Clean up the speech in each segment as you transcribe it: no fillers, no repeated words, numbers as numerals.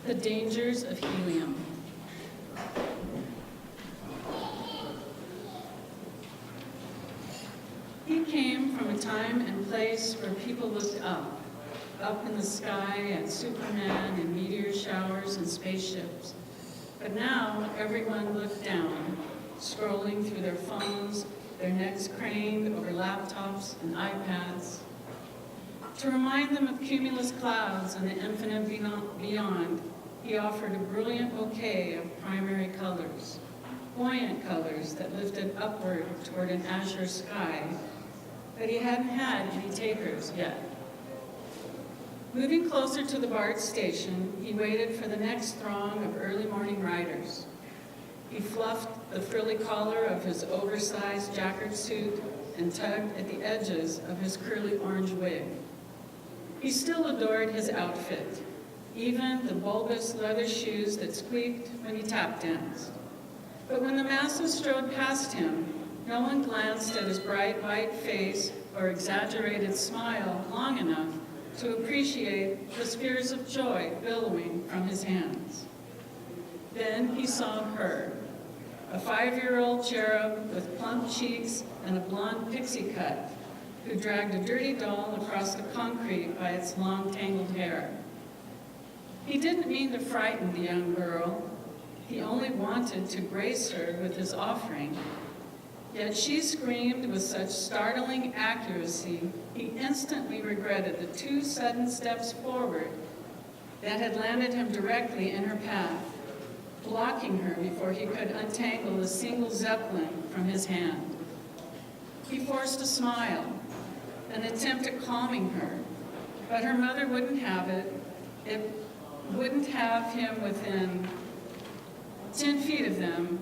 The dangers of helium. He came from a time and place where people looked up in the sky at Superman and meteor showers and spaceships. But now everyone looked down, scrolling through their phones, their necks craned over laptops and iPads. To remind them of cumulus clouds and the infinite beyond, he offered a brilliant bouquet of primary colors, buoyant colors that lifted upward toward an azure sky, but he hadn't had any takers yet. Moving closer to the BART station, he waited for the next throng of early morning riders. He fluffed the frilly collar of his oversized jacquard suit and tugged at the edges of his curly orange wig. He still adored his outfit, even the bulbous leather shoes that squeaked when he tap danced. But when the masses strode past him, no one glanced at his bright white face or exaggerated smile long enough to appreciate the spears of joy billowing from his hands. Then he saw her, a 5-year-old cherub with plump cheeks and a blonde pixie cut, who dragged a dirty doll across the concrete by its long tangled hair. He didn't mean to frighten the young girl. He only wanted to grace her with his offering. Yet she screamed with such startling accuracy, he instantly regretted the 2 sudden steps forward that had landed him directly in her path, blocking her before he could untangle a single zeppelin from his hand. He forced a smile, an attempt at calming her, but her mother wouldn't have it. It wouldn't have him within 10 feet of them,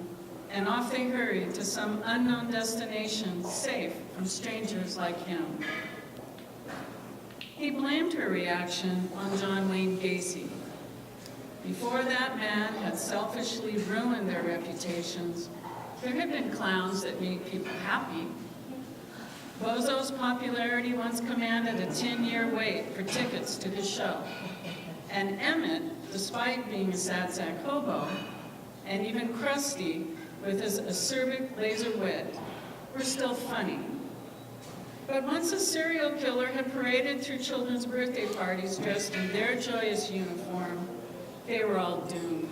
and off they hurried to some unknown destination, safe from strangers like him. He blamed her reaction on John Wayne Gacy. Before that man had selfishly ruined their reputations, there had been clowns that made people happy. Bozo's popularity once commanded a 10-year wait for tickets to his show. And Emmett, despite being a sad sack hobo, and even crusty with his acerbic laser wit, were still funny. But once a serial killer had paraded through children's birthday parties dressed in their joyous uniform, they were all doomed.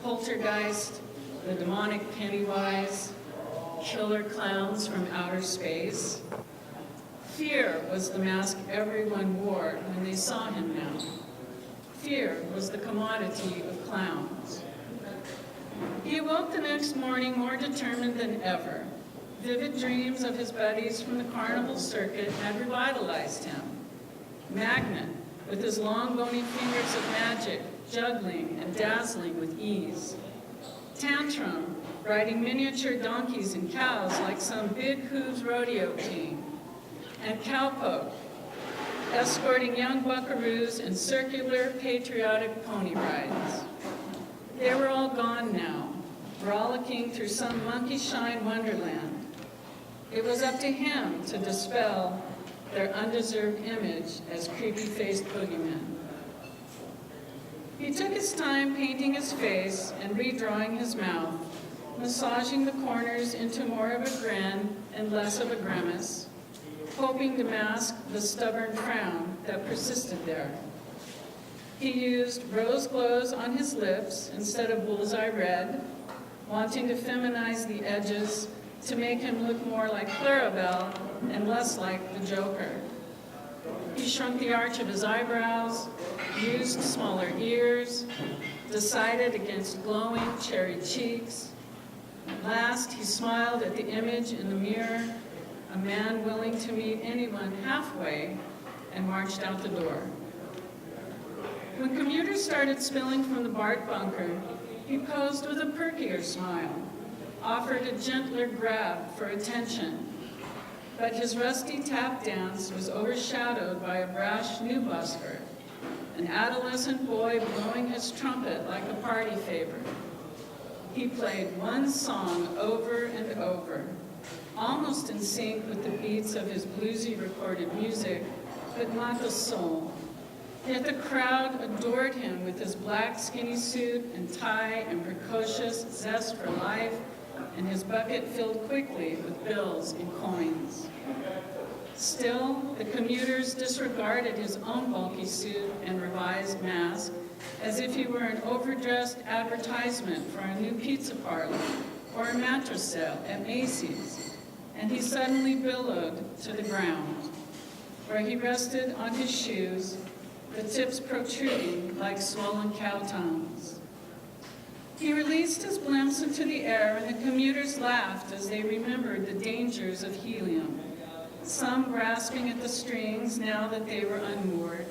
Poltergeist, the demonic Pennywise, killer clowns from outer space. Fear was the mask everyone wore when they saw him now. Fear was the commodity of clowns. He awoke the next morning more determined than ever. Vivid dreams of his buddies from the carnival circuit had revitalized him. Magnet, with his long bony fingers of magic, juggling and dazzling with ease. Tantrum, riding miniature donkeys and cows like some big hooves rodeo king. And Cowpoke, escorting young buckaroos in circular patriotic pony rides. They were all gone now, frolicking through some monkey-shine wonderland. It was up to him to dispel their undeserved image as creepy-faced boogeymen. He took his time painting his face and redrawing his mouth, massaging the corners into more of a grin and less of a grimace, hoping to mask the stubborn frown that persisted there. He used rose glows on his lips instead of bullseye red, wanting to feminize the edges to make him look more like Clarabelle and less like the Joker. He shrunk the arch of his eyebrows, used smaller ears, decided against glowing cherry cheeks. Last, he smiled at the image in the mirror, a man willing to meet anyone halfway, and marched out the door. When commuters started spilling from the BART bunker, he posed with a perkier smile, offered a gentler grab for attention. But his rusty tap dance was overshadowed by a brash new busker, an adolescent boy blowing his trumpet like a party favor. He played one song over and over, almost in sync with the beats of his bluesy recorded music, but not the soul. Yet the crowd adored him with his black skinny suit and tie and precocious zest for life, and his bucket filled quickly with bills and coins. Still, the commuters disregarded his own bulky suit and revised mask as if he were an overdressed advertisement for a new pizza parlor or a mattress sale at Macy's, and he suddenly billowed to the ground, where he rested on his shoes, the tips protruding like swollen cow tongues. He released his blimps into the air, and the commuters laughed as they remembered the dangers of helium, some grasping at the strings now that they were unmoored.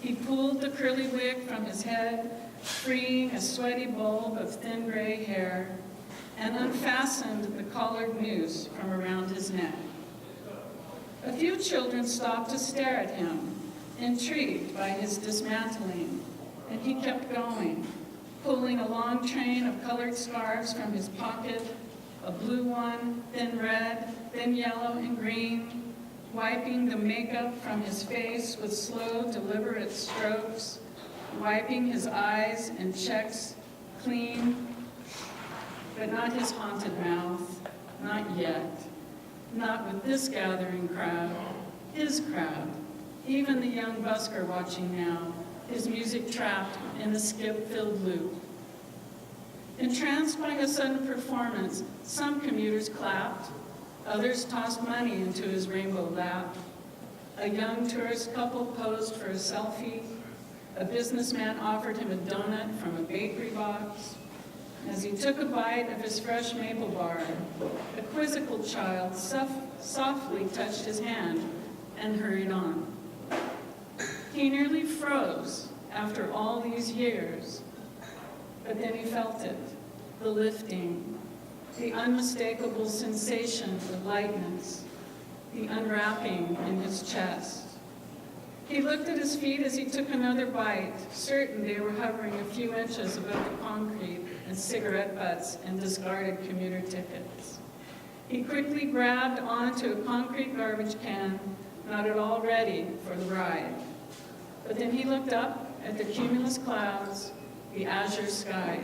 He pulled the curly wig from his head, freeing a sweaty bulb of thin gray hair, and unfastened the collared noose from around his neck. A few children stopped to stare at him, intrigued by his dismantling, and he kept going, pulling a long train of colored scarves from his pocket, a blue one, then red, then yellow and green, wiping the makeup from his face with slow, deliberate strokes, wiping his eyes and checks clean, but not his haunted mouth, not yet, not with this gathering crowd, his crowd, even the young busker watching now, his music trapped in a skip-filled loop. Entranced by his sudden performance, some commuters clapped, others tossed money into his rainbow lap. A young tourist couple posed for a selfie. A businessman offered him a donut from a bakery box. As he took a bite of his fresh maple bar, a quizzical child softly touched his hand and hurried on. He nearly froze after all these years, but then he felt it, the lifting, the unmistakable sensation of lightness, the unwrapping in his chest. He looked at his feet as he took another bite, certain they were hovering a few inches above the concrete and cigarette butts and discarded commuter tickets. He quickly grabbed onto a concrete garbage can, not at all ready for the ride. But then he looked up at the cumulus clouds, the azure sky.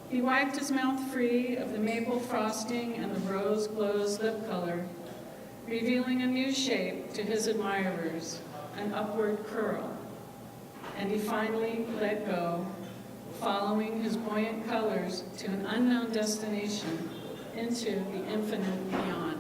He wiped his mouth free of the maple frosting and the rose glow's lip color, revealing a new shape to his admirers, an upward curl. And he finally let go, following his buoyant colors to an unknown destination into the infinite beyond.